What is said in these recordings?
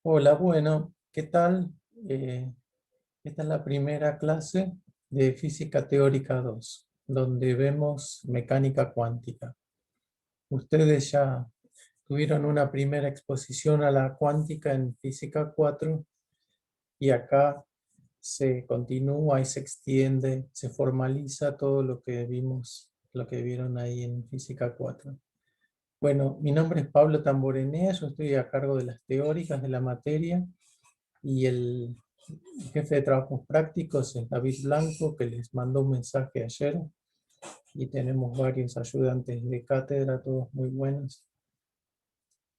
Hola, bueno, ¿qué tal? Esta es la primera clase de Física Teórica 2, donde vemos mecánica cuántica. Ustedes ya tuvieron una primera exposición a la cuántica en Física 4 y acá se continúa y se extiende, se formaliza todo lo que vimos, lo que vieron ahí en Física 4. Bueno, mi nombre es Pablo Tamborenea, yo estoy a cargo de las teóricas de la materia y el jefe de trabajos prácticos es David Blanco, que les mandó un mensaje ayer, y tenemos varios ayudantes de cátedra, todos muy buenos.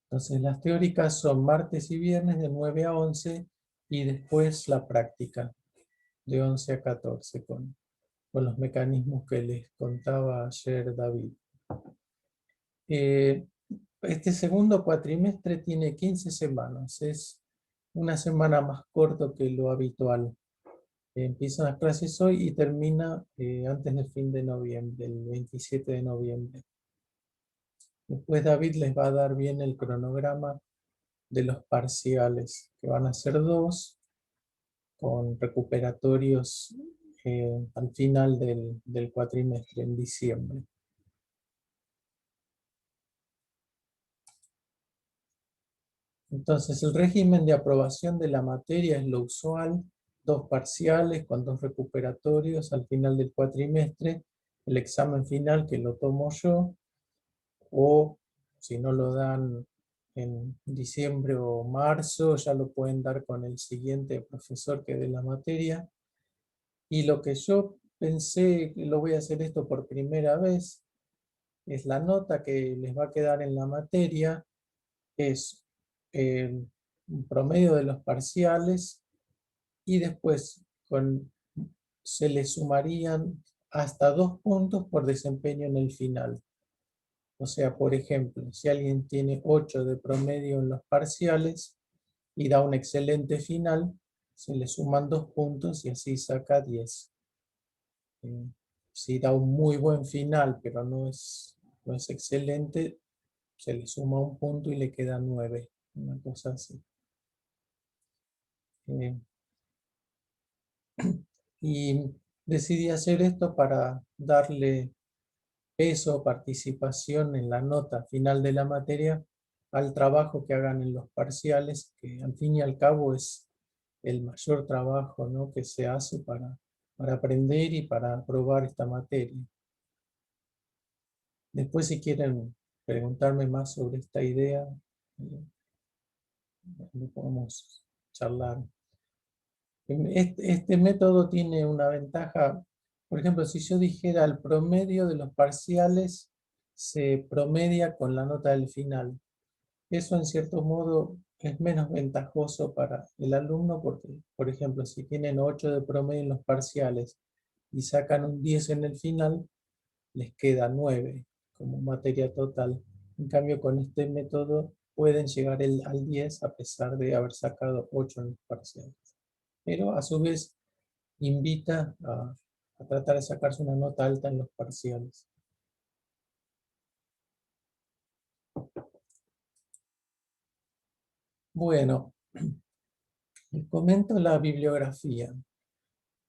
Entonces las teóricas son martes y viernes de 9 a 11 y después la práctica de 11 a 14 con los mecanismos que les contaba ayer David. Eh, este segundo cuatrimestre tiene 15 semanas, es una semana más corto que lo habitual. Empiezan las clases hoy y termina antes del fin de noviembre, el 27 de noviembre. Después David les va a dar bien el cronograma de los parciales, que van a ser dos, con recuperatorios al final del cuatrimestre, en diciembre. Entonces, el régimen de aprobación de la materia es lo usual: dos parciales con dos recuperatorios al final del cuatrimestre, el examen final que lo tomo yo, o si no lo dan en diciembre o marzo, ya lo pueden dar con el siguiente profesor que dé la materia. Y lo que yo pensé que lo voy a hacer esto por primera vez, es la nota que les va a quedar en la materia, es el promedio de los parciales y después se le sumarían hasta 2 puntos por desempeño en el final. O sea, por ejemplo, si alguien tiene 8 de promedio en los parciales y da un excelente final, se le suman 2 puntos y así saca 10. Eh, si da un muy buen final, pero no es excelente, se le suma 1 punto y le queda 9. Una cosa así. Eh, y decidí hacer esto para darle peso, participación en la nota final de la materia al trabajo que hagan en los parciales, que al fin y al cabo es el mayor trabajo, ¿no?, que se hace para aprender y para aprobar esta materia. Después, si quieren preguntarme más sobre esta idea, lo podemos charlar. Este método tiene una ventaja. Por ejemplo, si yo dijera el promedio de los parciales se promedia con la nota del final. Eso en cierto modo es menos ventajoso para el alumno porque, por ejemplo, si tienen 8 de promedio en los parciales y sacan un 10 en el final, les queda 9 como materia total. En cambio, con este método pueden llegar al 10 a pesar de haber sacado 8 en los parciales. Pero a su vez invita a tratar de sacarse una nota alta en los parciales. Bueno, les comento la bibliografía.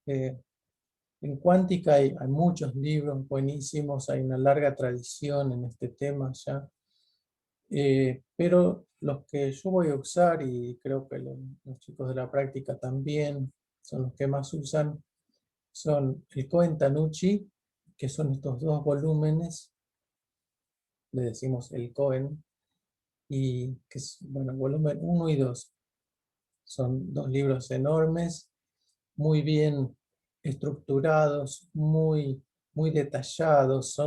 Eh, en cuántica hay muchos libros buenísimos, hay una larga tradición en este tema ya, pero los que yo voy a usar, y creo que los chicos de la práctica también son los que más usan, son el Cohen-Tanucci, que son estos dos volúmenes, le decimos el Cohen, y que es, bueno, volumen 1 y 2. Son dos libros enormes, muy bien estructurados, muy detallados.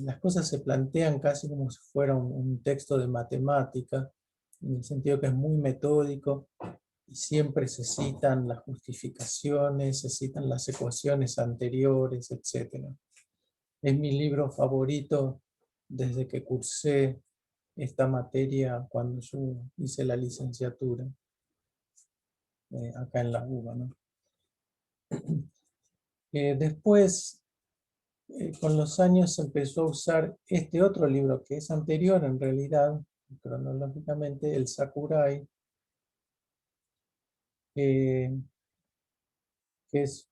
Las cosas se plantean casi como si fuera un texto de matemática, en el sentido que es muy metódico y siempre se citan las justificaciones, se citan las ecuaciones anteriores, etc. Es mi libro favorito desde que cursé esta materia cuando yo hice la licenciatura acá en la UBA, ¿no? Después, con los años, se empezó a usar este otro libro que es anterior en realidad, cronológicamente, el Sakurai, eh, que es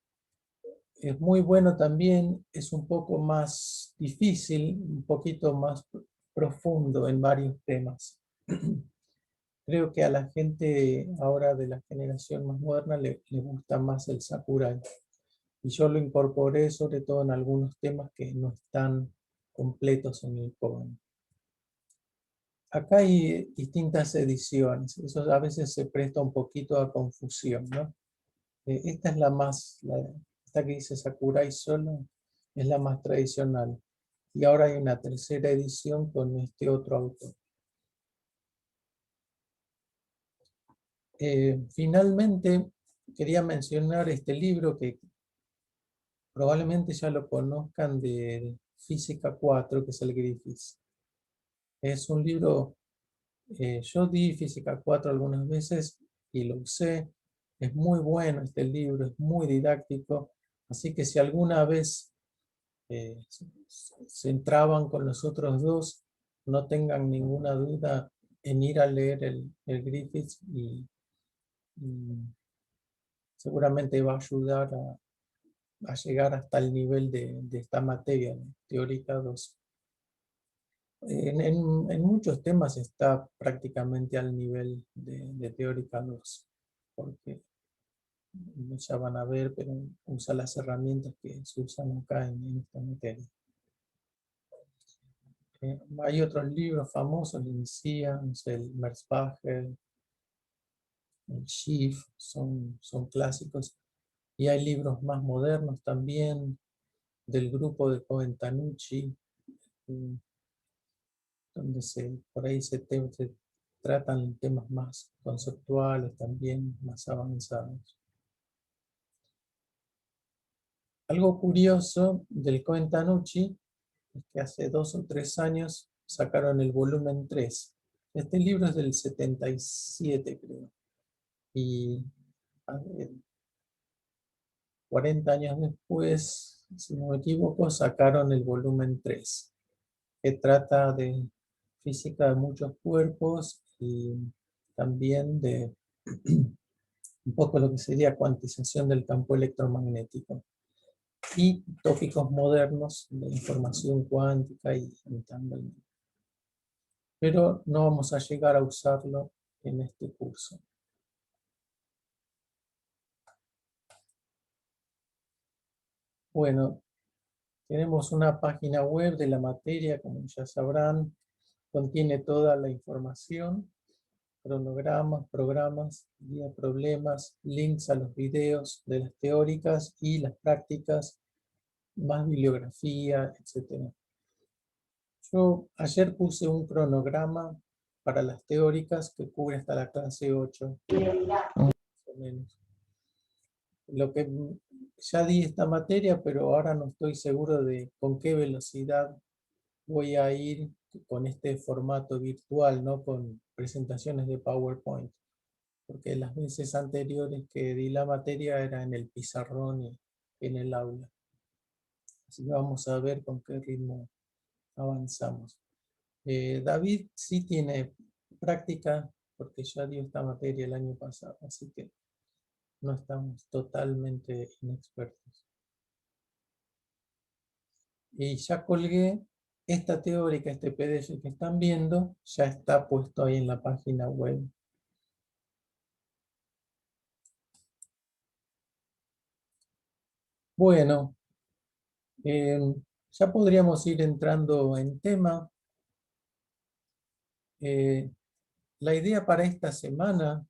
muy bueno también, es un poco más difícil, un poquito más profundo en varios temas. Creo que a la gente ahora de la generación más moderna le gusta más el Sakurai. Y yo lo incorporé sobre todo en algunos temas que no están completos en el Koban. Acá hay distintas ediciones, eso a veces se presta un poquito a confusión, ¿no? Esta es esta que dice Sakurai solo, es la más tradicional. Y ahora hay una tercera edición con este otro autor. Finalmente, quería mencionar este libro que probablemente ya lo conozcan de Física 4, que es el Griffiths. Es un libro, yo di Física 4 algunas veces y lo usé. Es muy bueno este libro, es muy didáctico. Así que si alguna vez se entraban con los otros dos, no tengan ninguna duda en ir a leer el Griffiths y seguramente va a ayudar a llegar hasta el nivel de esta materia, ¿no? Teórica 2. En muchos temas está prácticamente al nivel de Teórica 2, porque ya van a ver, pero usa las herramientas que se usan acá en esta materia. Hay otros libros famosos, el Messiaen, el Merzbacher, el Schiff, son clásicos. Y hay libros más modernos también, del grupo de Cohen-Tanucci, donde por ahí se tratan temas más conceptuales también, más avanzados. Algo curioso del Cohen-Tanucci es que hace 2 o 3 años sacaron el volumen 3. Este libro es del 77, creo. Y 40 años después, si no me equivoco, sacaron el volumen 3, que trata de física de muchos cuerpos y también de un poco lo que sería cuantización del campo electromagnético y tópicos modernos de información cuántica y entanglement. Pero no vamos a llegar a usarlo en este curso. Bueno, tenemos una página web de la materia, como ya sabrán, contiene toda la información, cronogramas, programas, guía problemas, links a los videos de las teóricas y las prácticas, más bibliografía, etc. Yo ayer puse un cronograma para las teóricas que cubre hasta la clase 8, más o menos. Lo que ya di esta materia, pero ahora no estoy seguro de con qué velocidad voy a ir con este formato virtual, ¿no? Con presentaciones de PowerPoint, porque las veces anteriores que di la materia era en el pizarrón y en el aula. Así que vamos a ver con qué ritmo avanzamos. David sí tiene práctica, porque ya dio esta materia el año pasado, así que no estamos totalmente inexpertos. Y ya colgué esta teórica, este PDF que están viendo, ya está puesto ahí en la página web. Bueno, ya podríamos ir entrando en tema. La idea para esta semana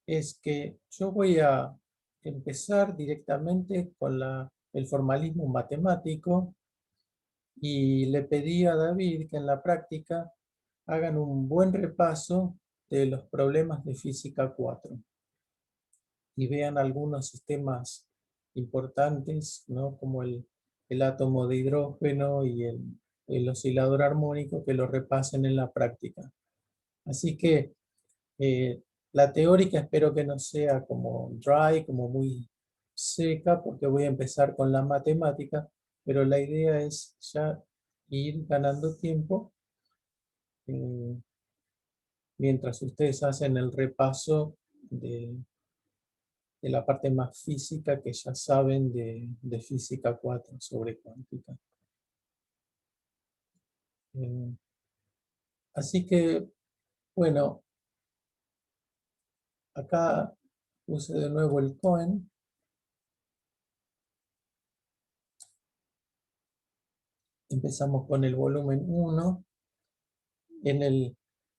es que yo voy a empezar directamente con el formalismo matemático y le pedí a David que en la práctica hagan un buen repaso de los problemas de física 4 y vean algunos sistemas importantes, ¿no? Como el átomo de hidrógeno y el oscilador armónico, que lo repasen en la práctica. Así que la teórica espero que no sea como dry, como muy seca, porque voy a empezar con la matemática, pero la idea es ya ir ganando tiempo mientras ustedes hacen el repaso de la parte más física que ya saben de física 4 sobre cuántica. Así que, bueno, acá puse de nuevo el Cohen. Empezamos con el volumen 1. En el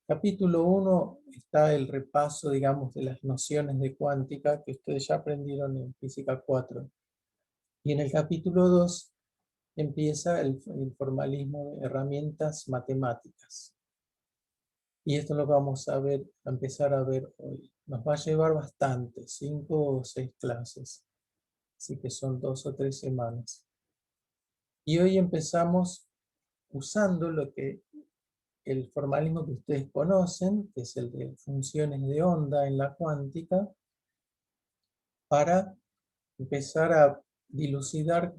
capítulo 1 está el repaso, digamos, de las nociones de cuántica que ustedes ya aprendieron en física 4. Y en el capítulo 2 empieza el formalismo de herramientas matemáticas. Y esto es lo que vamos a ver, a empezar a ver hoy. Nos va a llevar bastante, 5 o 6 clases. Así que son 2 o 3 semanas. Y hoy empezamos usando lo que el formalismo que ustedes conocen, que es el de funciones de onda en la cuántica, para empezar a dilucidar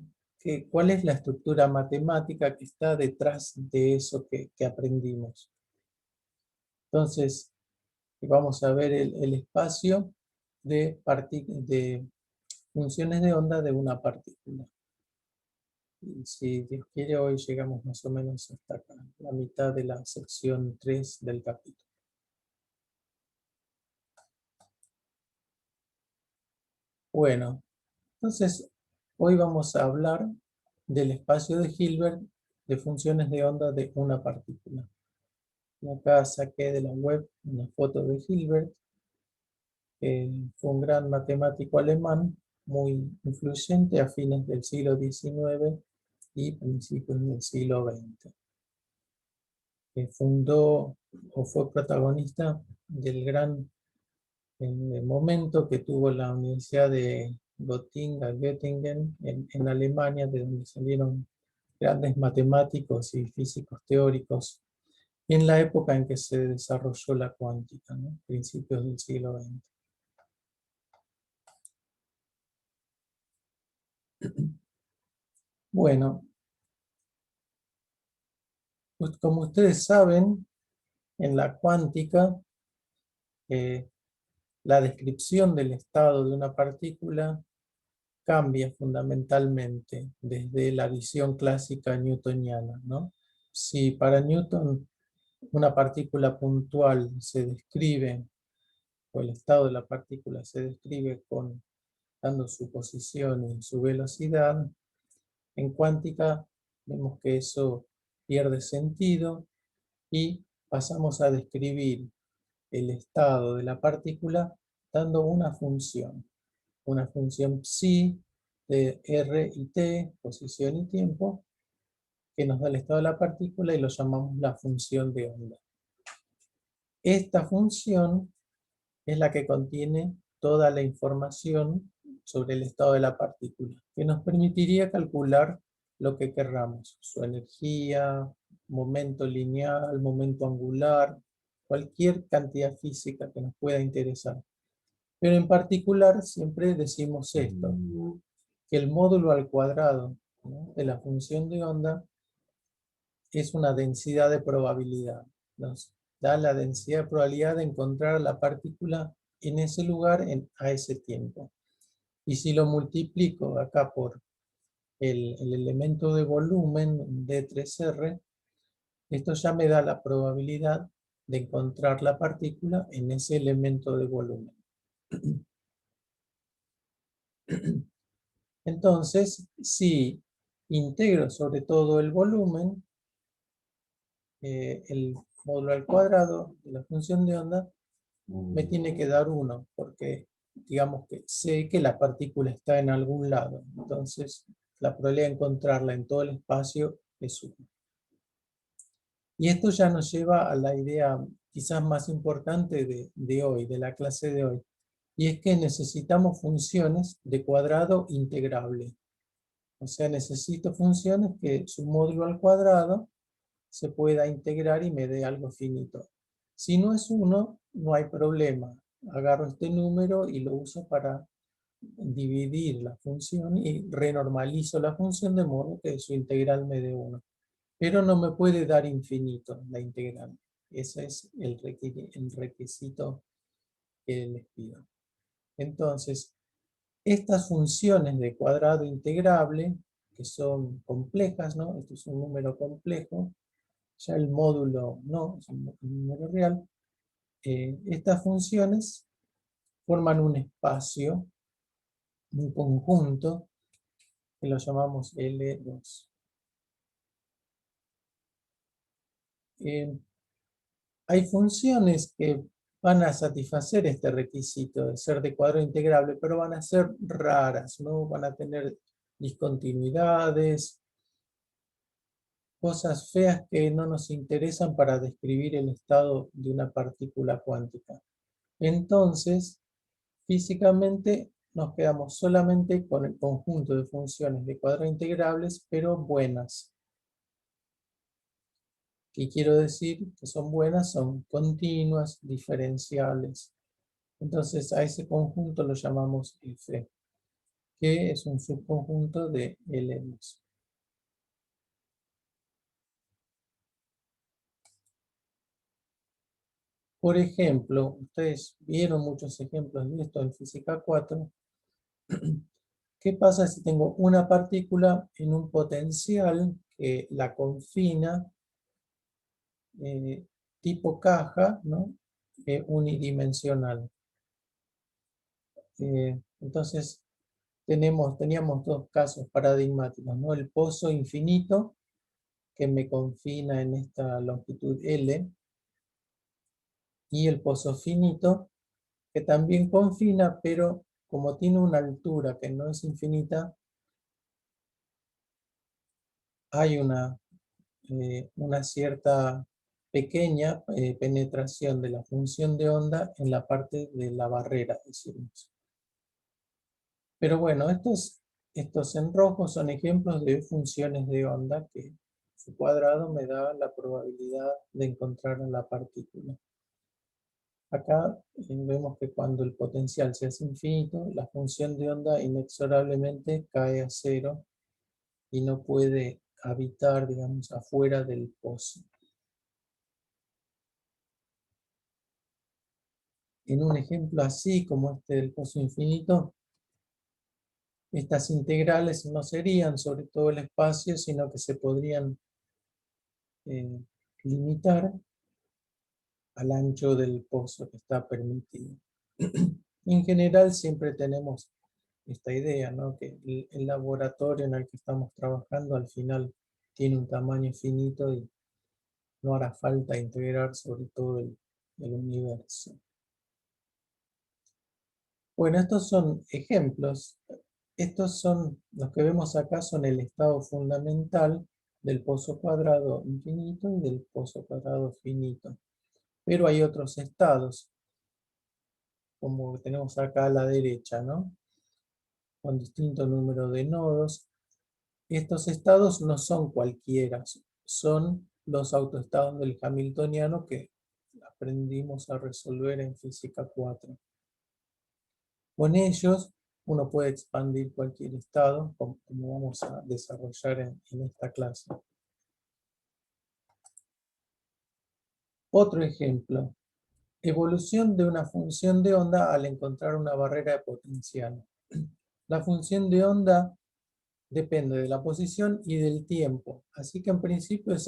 cuál es la estructura matemática que está detrás de eso que aprendimos. Entonces, vamos a ver el espacio de funciones de onda de una partícula. Y si Dios quiere, hoy llegamos más o menos hasta acá, la mitad de la sección 3 del capítulo. Bueno, entonces hoy vamos a hablar del espacio de Hilbert de funciones de onda de una partícula. Y acá saqué de la web una foto de Hilbert, que fue un gran matemático alemán, muy influyente a fines del siglo XIX y principios del siglo XX. Que fundó o fue protagonista del gran momento que tuvo la Universidad de Göttingen en Alemania, de donde salieron grandes matemáticos y físicos teóricos, en la época en que se desarrolló la cuántica, ¿no? Principios del siglo XX. Bueno, pues como ustedes saben, en la cuántica, la descripción del estado de una partícula cambia fundamentalmente desde la visión clásica newtoniana, ¿no? Si para Newton una partícula puntual se describe, o el estado de la partícula se describe dando su posición y su velocidad, en cuántica vemos que eso pierde sentido y pasamos a describir el estado de la partícula dando una función psi de r y t, posición y tiempo, que nos da el estado de la partícula y lo llamamos la función de onda. Esta función es la que contiene toda la información sobre el estado de la partícula, que nos permitiría calcular lo que querramos, su energía, momento lineal, momento angular, cualquier cantidad física que nos pueda interesar. Pero en particular siempre decimos esto, que el módulo al cuadrado, ¿no?, de la función de onda es una densidad de probabilidad. Nos da la densidad de probabilidad de encontrar la partícula en ese lugar a ese tiempo. Y si lo multiplico acá por el elemento de volumen D3R, esto ya me da la probabilidad de encontrar la partícula en ese elemento de volumen. Entonces, si integro sobre todo el volumen, el módulo al cuadrado de la función de onda me tiene que dar 1, porque digamos que sé que la partícula está en algún lado. Entonces, la probabilidad de encontrarla en todo el espacio es 1. Y esto ya nos lleva a la idea quizás más importante de hoy, de la clase de hoy. Y es que necesitamos funciones de cuadrado integrable. O sea, necesito funciones que su módulo al cuadrado se pueda integrar y me dé algo finito. Si no es 1, no hay problema. Agarro este número y lo uso para dividir la función y renormalizo la función de modo que su integral me dé 1. Pero no me puede dar infinito la integral. Ese es el requisito que les pido. Entonces, Estas funciones de cuadrado integrable, que son complejas, ¿no? Esto es un número complejo, ya el módulo no, es un número real. Estas funciones forman un espacio, un conjunto, que lo llamamos L2. Hay funciones que van a satisfacer este requisito de ser de cuadrado integrable, pero van a ser raras, ¿no? Van a tener discontinuidades, cosas feas que no nos interesan para describir el estado de una partícula cuántica. Entonces, físicamente nos quedamos solamente con el conjunto de funciones de cuadrado integrables, pero buenas. ¿Qué quiero decir? Que son buenas, son continuas, diferenciales. Entonces a ese conjunto lo llamamos F, que es un subconjunto de L2. Por ejemplo, ustedes vieron muchos ejemplos de esto en física 4. ¿Qué pasa si tengo una partícula en un potencial que la confina tipo caja, ¿no? Unidimensional? Entonces, teníamos dos casos paradigmáticos, ¿no? El pozo infinito, que me confina en esta longitud L, y el pozo finito, que también confina, pero como tiene una altura que no es infinita, hay una cierta pequeña penetración de la función de onda en la parte de la barrera, decimos. Pero bueno, estos en rojo son ejemplos de funciones de onda que su cuadrado me da la probabilidad de encontrar a la partícula. Acá vemos que cuando el potencial se hace infinito, la función de onda inexorablemente cae a cero y no puede habitar, digamos, afuera del pozo. En un ejemplo así como este del pozo infinito, estas integrales no serían sobre todo el espacio, sino que se podrían eh, limitar al ancho del pozo que está permitido. En general siempre tenemos esta idea, ¿no? Que el laboratorio en el que estamos trabajando al final tiene un tamaño finito y no hará falta integrar sobre todo el universo. Bueno, estos son ejemplos. Estos son, los que vemos acá son el estado fundamental del pozo cuadrado infinito y del pozo cuadrado finito. Pero hay otros estados, como tenemos acá a la derecha, ¿no? Con distinto número de nodos. Estos estados no son cualquiera, son los autoestados del hamiltoniano que aprendimos a resolver en física 4. Con ellos uno puede expandir cualquier estado, como vamos a desarrollar en esta clase. Otro ejemplo, evolución de una función de onda al encontrar una barrera de potencial. La función de onda depende de la posición y del tiempo, así que en principio es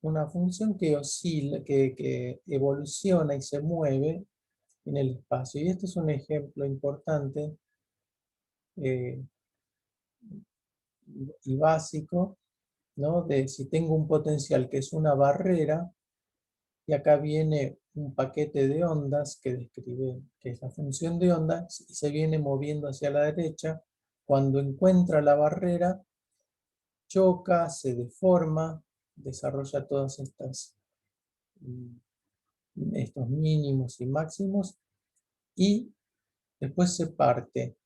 una función que oscila, que evoluciona y se mueve en el espacio. Y este es un ejemplo importante eh, y básico, ¿no? De si tengo un potencial que es una barrera, y acá viene un paquete de ondas que describe que es la función de ondas, y se viene moviendo hacia la derecha. Cuando encuentra la barrera, choca, se deforma, desarrolla todas estos mínimos y máximos, y después se parte.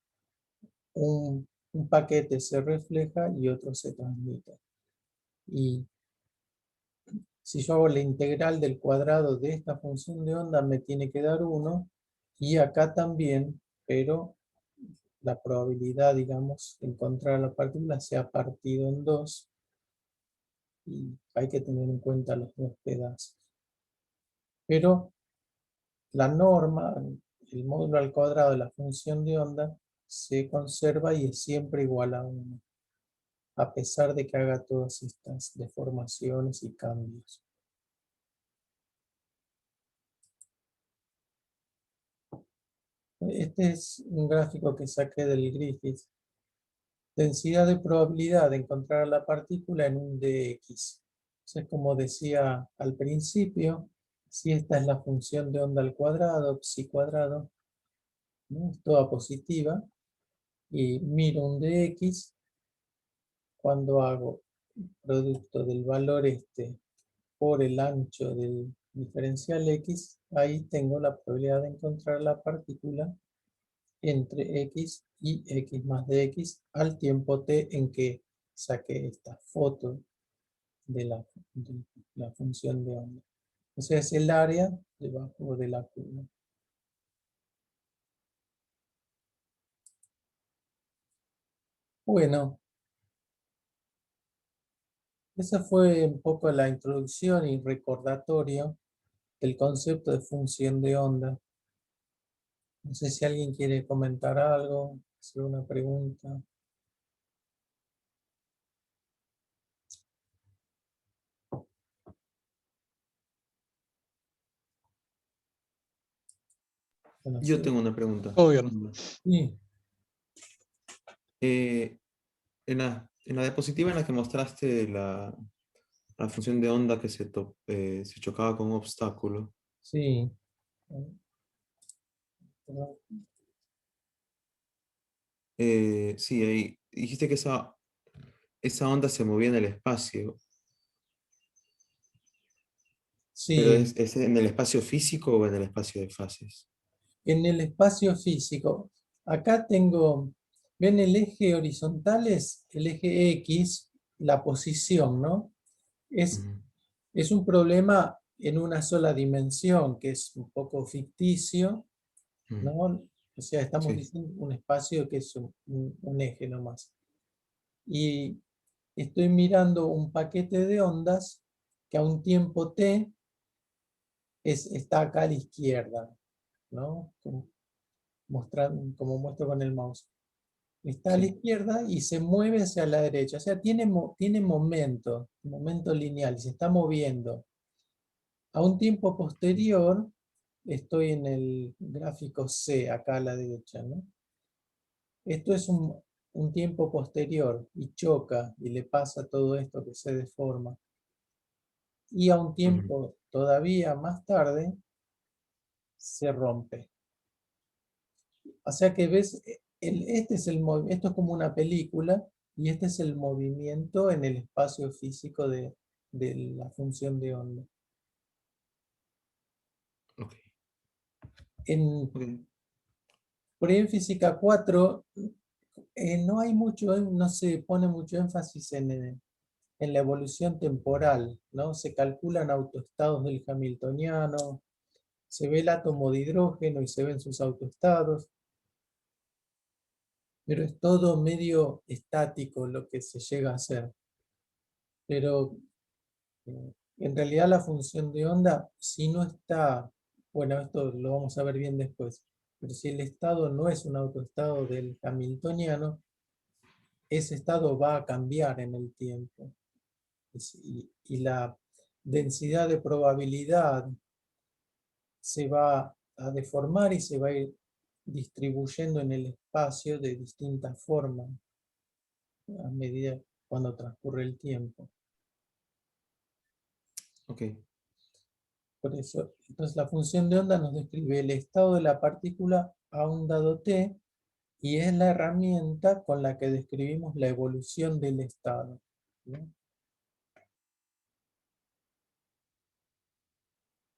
Un paquete se refleja y otro se transmite. Y si yo hago la integral del cuadrado de esta función de onda, me tiene que dar 1, y acá también, pero la probabilidad, digamos, de encontrar la partícula se ha partido en 2, y hay que tener en cuenta los dos pedazos. Pero la norma el módulo al cuadrado de la función de onda se conserva y es siempre igual a 1, a pesar de que haga todas estas deformaciones y cambios. Este es un gráfico que saqué del Griffith. Densidad de probabilidad de encontrar la partícula en un dx. Entonces, como decía al principio, si esta es la función de onda al cuadrado, psi cuadrado, ¿no? Es toda positiva, y miro un dx, cuando hago producto del valor este por el ancho del diferencial x, ahí tengo la probabilidad de encontrar la partícula entre x y x más dx al tiempo t en que saqué esta foto de la función de onda. O sea, es el área debajo de la curva. Bueno, esa fue un poco la introducción y recordatorio del concepto de función de onda. No sé si alguien quiere comentar algo, hacer una pregunta. Bueno, Yo sí. tengo una pregunta. Todo bien. Sí, Eh, en la diapositiva en la que mostraste la función de onda que se chocaba con un obstáculo, sí. sí, ahí dijiste que esa onda se movía en el espacio, pero Sí, ¿es en el espacio físico o en el espacio de fases? en el espacio físico. Acá tengo, ¿ven el eje horizontal? Es el eje X, la posición, ¿no? Es, Ujú. es un problema en una sola dimensión, que es un poco ficticio, Mm, ¿no? O sea, estamos sí, diciendo un espacio que es un eje nomás. Y estoy mirando un paquete de ondas que a un tiempo t está acá a la izquierda, ¿no? Como muestro con el mouse. Está a la sí. izquierda y se mueve hacia la derecha. O sea, tiene momento lineal, y se está moviendo. A un tiempo posterior, estoy en el gráfico C, acá a la derecha, ¿no? Esto es un tiempo posterior y choca y le pasa todo esto que se deforma. Y a un Ujú. tiempo todavía más tarde, se rompe. O sea que ves, esto es como una película y este es el movimiento en el espacio físico de la función de onda. Ok, En, ok. por ahí en física 4 no hay mucho, no se pone mucho énfasis en la evolución temporal, ¿no? Se calculan autoestados del hamiltoniano, se ve el átomo de hidrógeno y se ven sus autoestados, pero es todo medio estático lo que se llega a hacer. Pero en realidad la función de onda, si no está, bueno, esto lo vamos a ver bien después, pero si el estado no es un autoestado del hamiltoniano, ese estado va a cambiar en el tiempo. Y la densidad de probabilidad se va a deformar y se va a ir distribuyendo en el espacio de distintas formas a medida cuando transcurre el tiempo. Ok, Por eso, entonces la función de onda nos describe el estado de la partícula a un dado t y es la herramienta con la que describimos la evolución del estado, ¿no?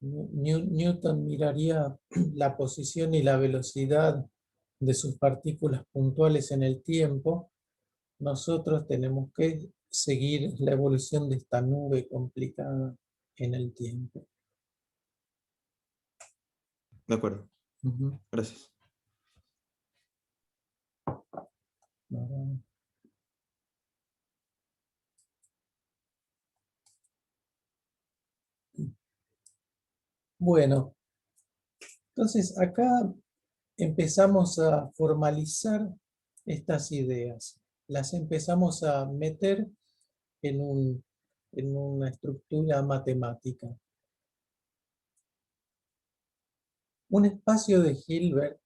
Newton miraría la posición y la velocidad de sus partículas puntuales en el tiempo. Nosotros tenemos que seguir la evolución de esta nube complicada en el tiempo. de acuerdo. Ujú. Gracias. Bueno, entonces acá empezamos a formalizar estas ideas. Las empezamos a meter en una estructura matemática. Un espacio de Hilbert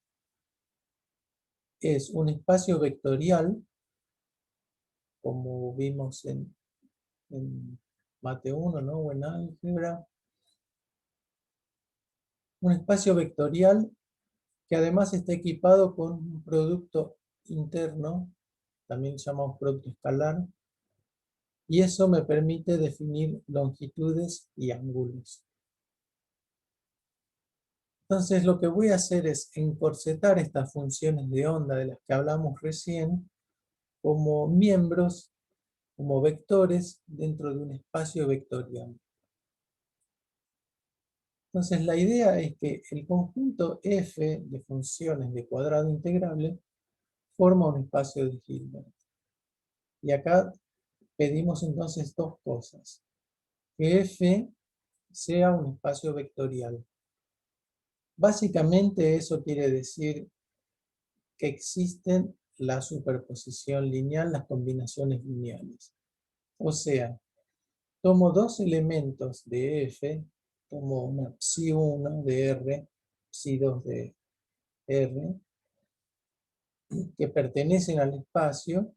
es un espacio vectorial, como vimos en Mate 1, ¿no? O en álgebra. Un espacio vectorial que además está equipado con un producto interno, también llamamos producto escalar, y eso me permite definir longitudes y ángulos. Entonces lo que voy a hacer es encorsetar estas funciones de onda de las que hablamos recién como miembros, como vectores dentro de un espacio vectorial. Entonces la idea es que el conjunto F de funciones de cuadrado integrable forma un espacio de Hilbert. Y acá pedimos entonces dos cosas. Que F sea un espacio vectorial. Básicamente eso quiere decir que existen la superposición lineal, las combinaciones lineales. O sea, tomo dos elementos de F, tomo una psi1 de R, psi2 de R, que pertenecen al espacio,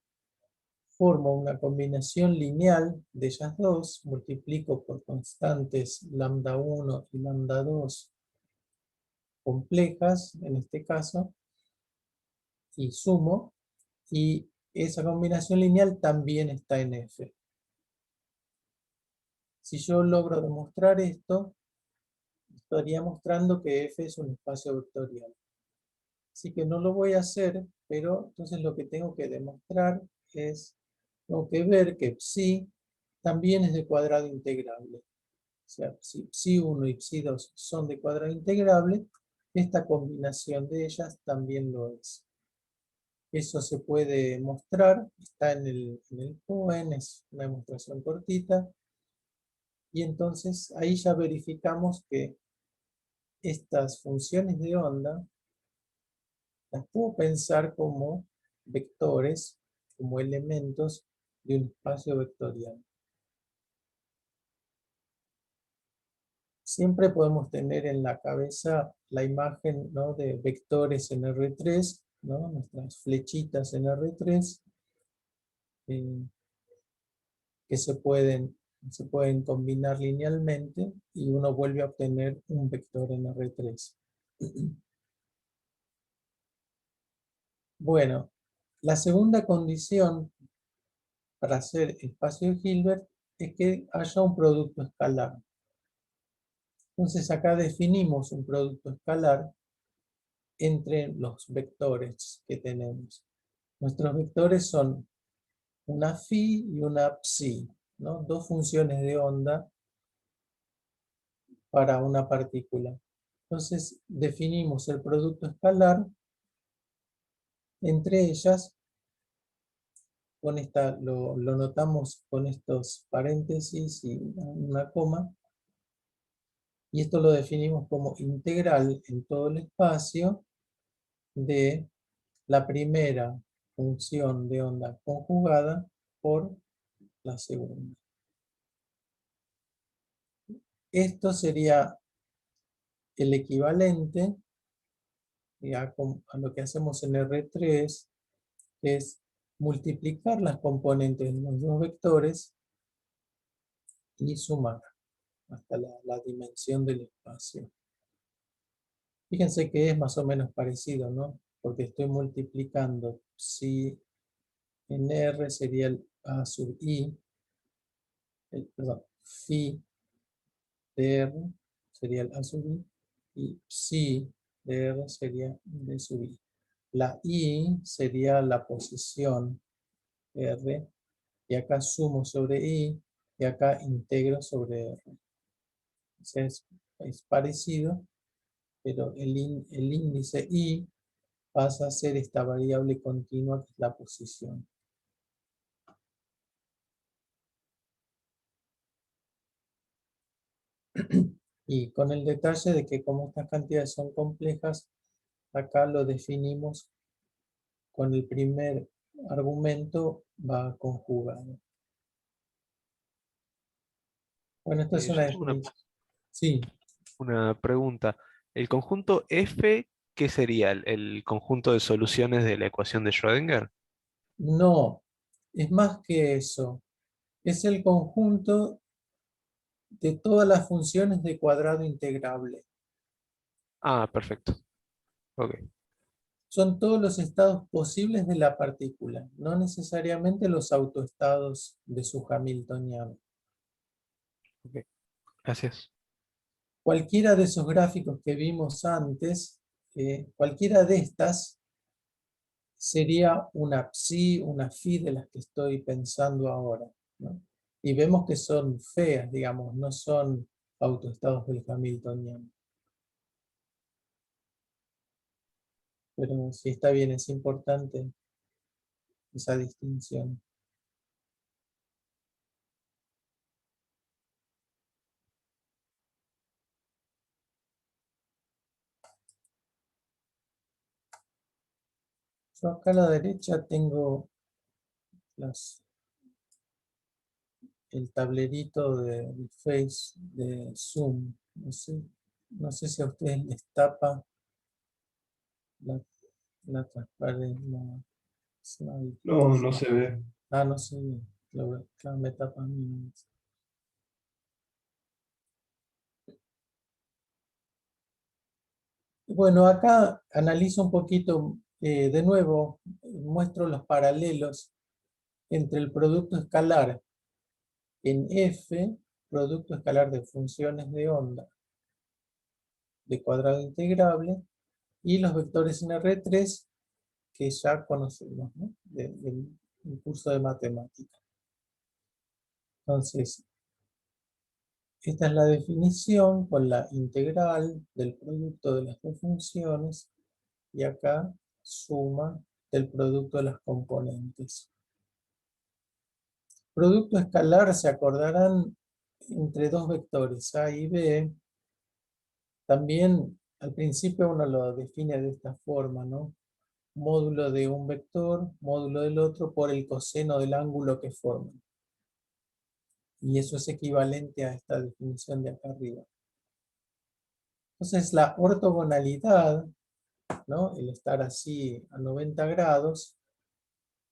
formo una combinación lineal de ellas dos, multiplico por constantes lambda 1 y lambda 2 complejas, en este caso, y sumo, y esa combinación lineal también está en F. Si yo logro demostrar esto, estaría mostrando que F es un espacio vectorial. Así que no lo voy a hacer, pero entonces lo que tengo que demostrar es, tengo que ver que psi también es de cuadrado integrable. O sea, si psi1 y psi2 son de cuadrado integrable, esta combinación de ellas también lo es. Eso se puede mostrar, está en el POEN, es una demostración cortita. Y entonces ahí ya verificamos que estas funciones de onda las puedo pensar como vectores, como elementos de un espacio vectorial. Siempre podemos tener en la cabeza la imagen, ¿no?, de vectores en R3, ¿no?, nuestras flechitas en R3, que se pueden combinar linealmente y uno vuelve a obtener un vector en R3. Bueno, la segunda condición para hacer espacio de Hilbert es que haya un producto escalar. Entonces acá definimos un producto escalar entre los vectores que tenemos. Nuestros vectores son una phi y una psi, ¿no? Dos funciones de onda para una partícula. Entonces definimos el producto escalar entre ellas, con lo notamos con estos paréntesis y una coma, y esto lo definimos como integral en todo el espacio de la primera función de onda conjugada por la segunda. Esto sería el equivalente a lo que hacemos en R3, que es multiplicar las componentes de los dos vectores y sumar hasta la dimensión del espacio. Fíjense que es más o menos parecido, ¿no? Porque estoy multiplicando si en R sería el A sub I, perdón, phi de R sería el A sub I, y psi de R sería D sub I. La I sería la posición R, y acá sumo sobre I, y acá integro sobre R. Entonces es parecido, pero el índice I pasa a ser esta variable continua que es la posición. Y con el detalle de que como estas cantidades son complejas, acá lo definimos con el primer argumento va conjugado. Bueno, esto es una Yo tengo definición. Sí, una pregunta. ¿El conjunto F qué sería? ¿El conjunto de soluciones de la ecuación de Schrödinger? no, es más que eso. Es el conjunto de todas las funciones de cuadrado integrable. Ah, perfecto. Ok. Son todos los estados posibles de la partícula, no necesariamente los autoestados de su Hamiltoniano. Ok. Gracias. Cualquiera de esos gráficos que vimos antes, cualquiera de estas sería una psi, una phi de las que estoy pensando ahora, ¿no? Y vemos que son feas, digamos, no son autoestados del Hamiltoniano. Pero sí está bien, es importante esa distinción. Yo acá a la derecha tengo el tablerito de Face de Zoom. No sé si a ustedes les tapa la, la transparencia. Slide. No, no se ve. Ah, no sé, claro, me tapa a mí. Bueno, acá analizo un poquito, de nuevo, muestro los paralelos entre el producto escalar en F, producto escalar de funciones de onda de cuadrado integrable, y los vectores en R3 que ya conocemos, ¿no? Del curso de matemática. Entonces, esta es la definición con la integral del producto de las dos funciones y acá suma del producto de las componentes. Producto escalar, se acordarán, entre dos vectores A y B. También al principio uno lo define de esta forma, ¿no? Módulo de un vector, módulo del otro, por el coseno del ángulo que forman. Y eso es equivalente a esta definición de acá arriba. Entonces la ortogonalidad, ¿no? El estar así a 90 grados,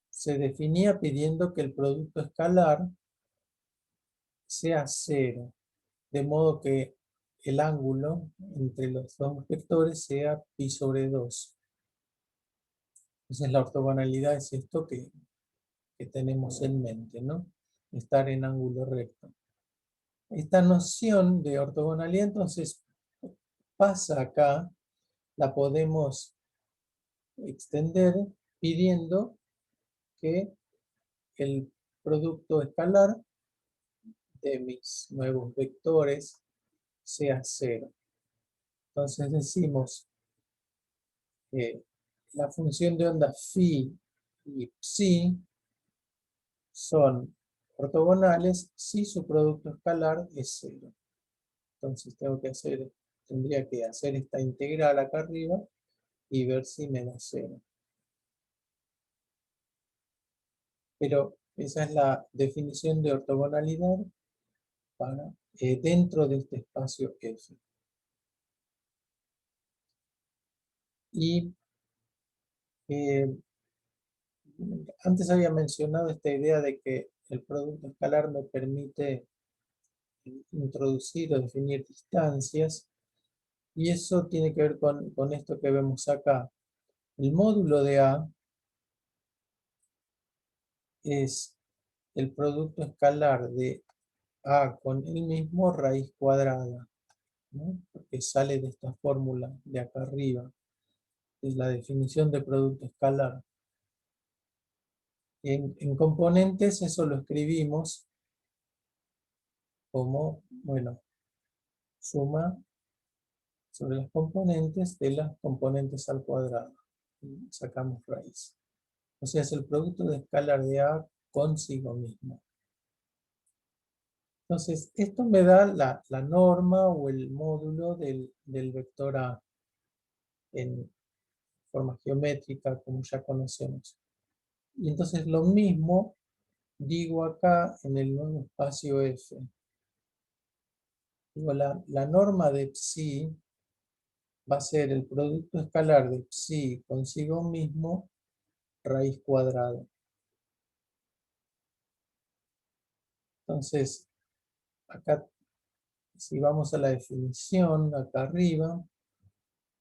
se definía pidiendo que el producto escalar sea cero, de modo que el ángulo entre los dos vectores sea pi sobre 2. Entonces la ortogonalidad es esto que tenemos en mente, ¿no? Estar en ángulo recto. Esta noción de ortogonalidad entonces pasa acá, la podemos extender pidiendo que el producto escalar de mis nuevos vectores sea cero. Entonces decimos que la función de onda phi y psi son ortogonales si su producto escalar es cero. Entonces tendría que hacer esta integral acá arriba y ver si me da cero. Pero esa es la definición de ortogonalidad para, dentro de este espacio F. Y eh, antes había mencionado esta idea de que el producto escalar me permite introducir o definir distancias, y eso tiene que ver con esto que vemos acá. El módulo de A es el producto escalar de A con el mismo raíz cuadrada, ¿no? Porque sale de esta fórmula de acá arriba, es la definición de producto escalar. En componentes eso lo escribimos como, bueno, suma sobre las componentes de las componentes al cuadrado. Y sacamos raíz. O sea, es el producto de escalar de A consigo mismo. Entonces, esto me da la norma o el módulo del vector A en forma geométrica, como ya conocemos. Y entonces lo mismo digo acá en el nuevo espacio F. Digo, la norma de psi va a ser el producto escalar de psi consigo mismo, raíz cuadrada. Entonces, acá, si vamos a la definición, acá arriba,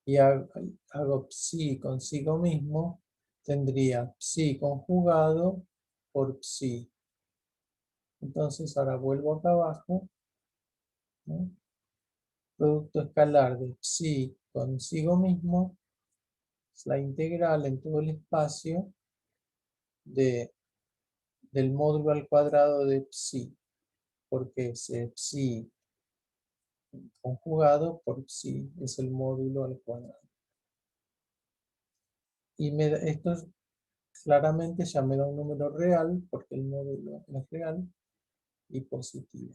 y hago psi consigo mismo, tendría psi conjugado por psi. Entonces, ahora vuelvo acá abajo, ¿no? Producto escalar de psi consigo mismo es la integral en todo el espacio del módulo al cuadrado de psi, porque es psi conjugado por psi, es el módulo al cuadrado. Y esto claramente ya me da un número real, porque el módulo es real y positivo.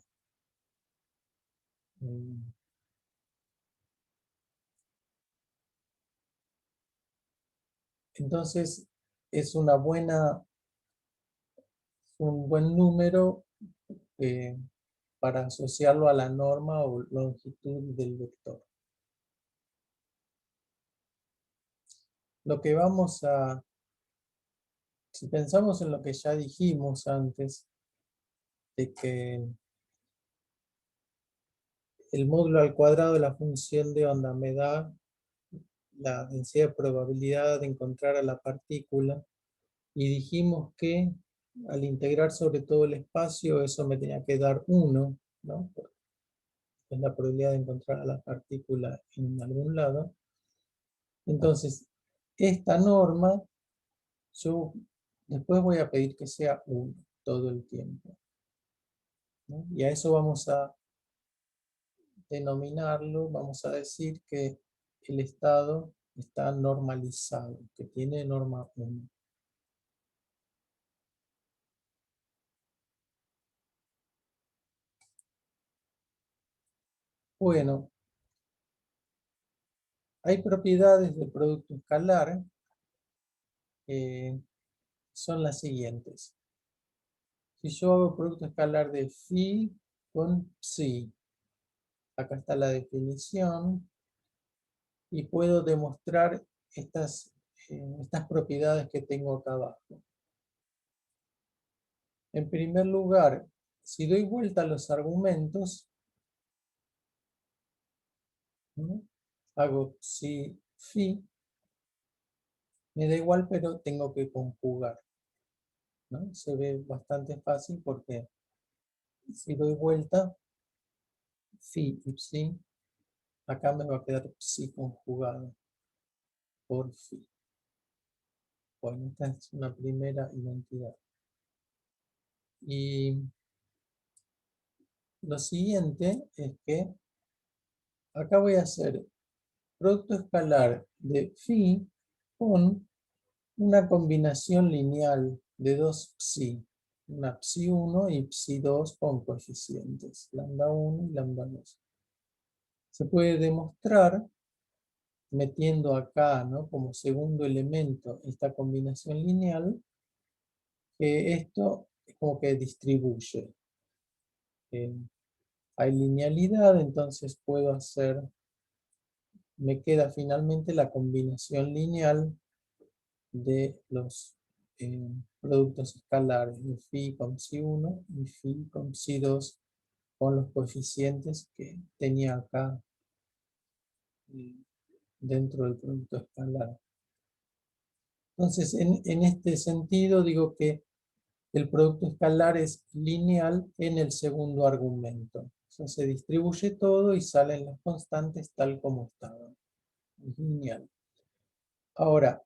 Entonces, es un buen número para asociarlo a la norma o longitud del vector. Lo que si pensamos en lo que ya dijimos antes, de que el módulo al cuadrado de la función de onda me da la densidad de probabilidad de encontrar a la partícula, y dijimos que al integrar sobre todo el espacio, eso me tenía que dar 1, ¿no? Es la probabilidad de encontrar a la partícula en algún lado. Entonces, esta norma, yo después voy a pedir que sea 1 todo el tiempo, ¿no? Y a eso vamos a denominarlo, vamos a decir que el estado está normalizado, que tiene norma 1. Bueno, hay propiedades del producto escalar que son las siguientes. Si yo hago producto escalar de phi con psi, acá está la definición, y puedo demostrar estas propiedades que tengo acá abajo. En primer lugar, si doy vuelta a los argumentos, ¿no? Hago psi, phi, me da igual, pero tengo que conjugar, ¿no? Se ve bastante fácil porque si doy vuelta, phi y psi, acá me va a quedar psi conjugado por phi. Bueno, esta es una primera identidad. Y lo siguiente es que acá voy a hacer producto escalar de phi con una combinación lineal de dos psi. Una psi 1 y psi 2 con coeficientes, lambda 1 y lambda 2. Se puede demostrar metiendo acá, ¿no?, como segundo elemento esta combinación lineal, que esto es como que distribuye. Hay linealidad, entonces puedo hacer, me queda finalmente la combinación lineal de los productos escalares, de phi con psi 1 y phi con psi 2, con los coeficientes que tenía acá dentro del producto escalar. Entonces, en este sentido, digo que el producto escalar es lineal en el segundo argumento. O sea, se distribuye todo y salen las constantes tal como estaban. Es lineal. Ahora,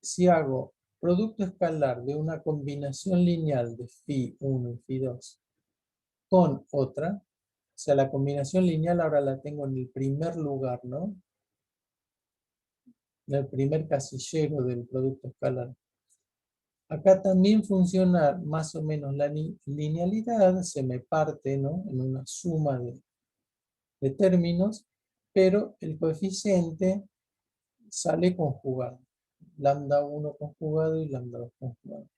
si hago producto escalar de una combinación lineal de phi 1 y phi 2 con otra, o sea, la combinación lineal ahora la tengo en el primer lugar, ¿no? En el primer casillero del producto escalar. Acá también funciona más o menos la linealidad, se me parte, ¿no?, en una suma de términos, pero el coeficiente sale conjugado. Lambda 1 conjugado y lambda 2 conjugado.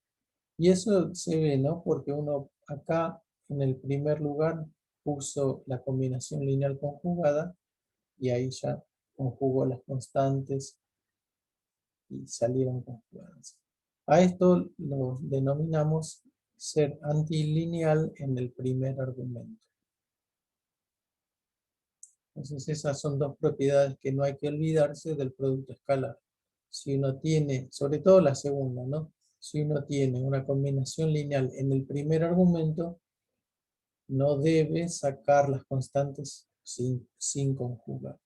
Y eso se ve, ¿no? Porque uno acá en el primer lugar puso la combinación lineal conjugada y ahí ya conjugó las constantes y salieron conjugadas. A esto lo denominamos ser antilineal en el primer argumento. Entonces esas son dos propiedades que no hay que olvidarse del producto escalar. Si uno tiene, sobre todo la segunda, ¿no? Si uno tiene una combinación lineal en el primer argumento, no debe sacar las constantes sin conjugar.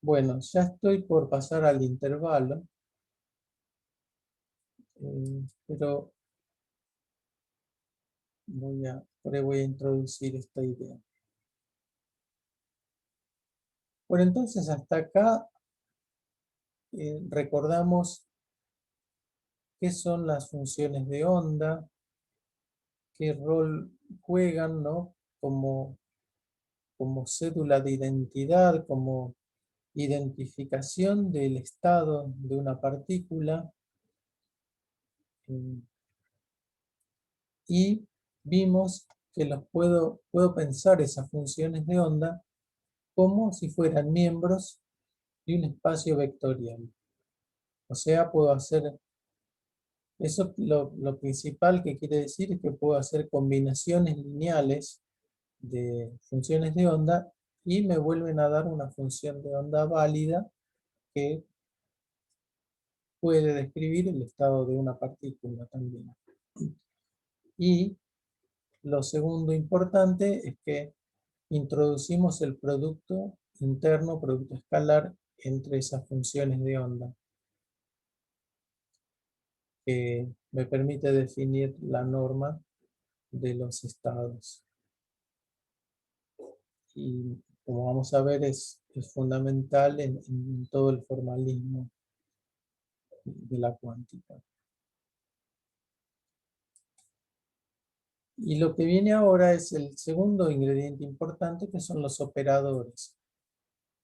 Bueno, ya estoy por pasar al intervalo, pero voy a introducir esta idea. Bueno, entonces hasta acá recordamos qué son las funciones de onda, qué rol juegan, ¿no? Como cédula de identidad, como identificación del estado de una partícula. Y vimos que puedo pensar esas funciones de onda como si fueran miembros de un espacio vectorial. O sea, puedo hacer, eso lo principal que quiere decir es que puedo hacer combinaciones lineales de funciones de onda y me vuelven a dar una función de onda válida que puede describir el estado de una partícula también. Y lo segundo importante es que introducimos el producto interno, producto escalar, entre esas funciones de onda, que me permite definir la norma de los estados. Y como vamos a ver, es fundamental en todo el formalismo de la cuántica. Y lo que viene ahora es el segundo ingrediente importante, que son los operadores.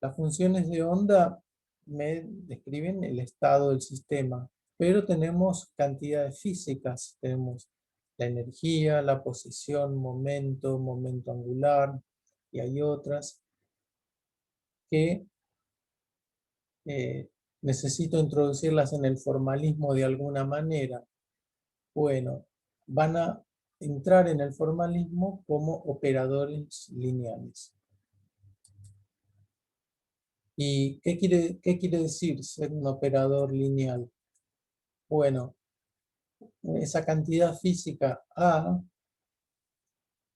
Las funciones de onda me describen el estado del sistema, pero tenemos cantidades físicas. Tenemos la energía, la posición, momento angular, y hay otras que necesito introducirlas en el formalismo de alguna manera. Bueno, van a entrar en el formalismo como operadores lineales. ¿Y qué quiere decir ser un operador lineal? Bueno, esa cantidad física A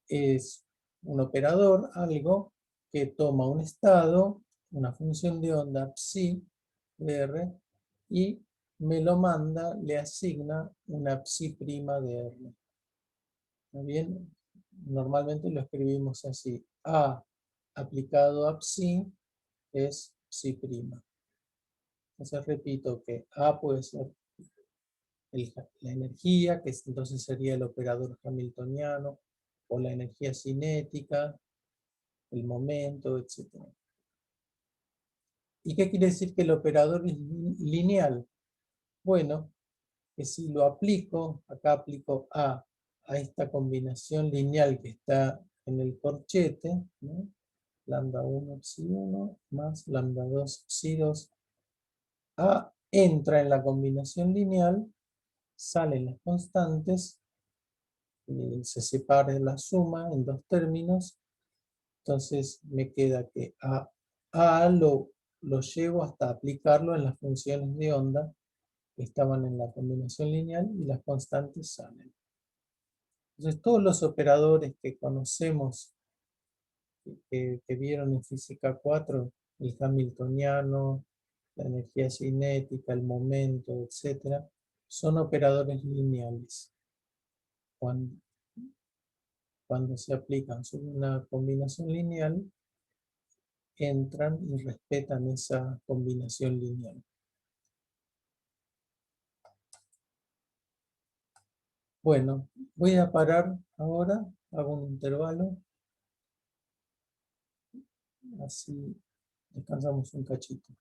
es un operador, algo que toma un estado, una función de onda psi de R, y me lo manda, le asigna una psi prima de R. ¿Está bien? Normalmente lo escribimos así. A aplicado a psi es psi prima. Entonces repito que A puede ser la energía, que entonces sería el operador hamiltoniano, o la energía cinética, el momento, etc. ¿Y qué quiere decir que el operador es lineal? Bueno, que si lo aplico, acá aplico a esta combinación lineal que está en el corchete, ¿no? Lambda 1 psi 1 más lambda 2 psi 2, A entra en la combinación lineal, salen las constantes, se separa la suma en dos términos, entonces me queda que A lo llevo hasta aplicarlo en las funciones de onda que estaban en la combinación lineal y las constantes salen. Entonces todos los operadores que conocemos, que vieron en física 4, el hamiltoniano, la energía cinética, el momento, etc., son operadores lineales. Cuando se aplican sobre una combinación lineal, entran y respetan esa combinación lineal. Bueno, voy a parar ahora Hago un intervalo. Así descansamos un cachito.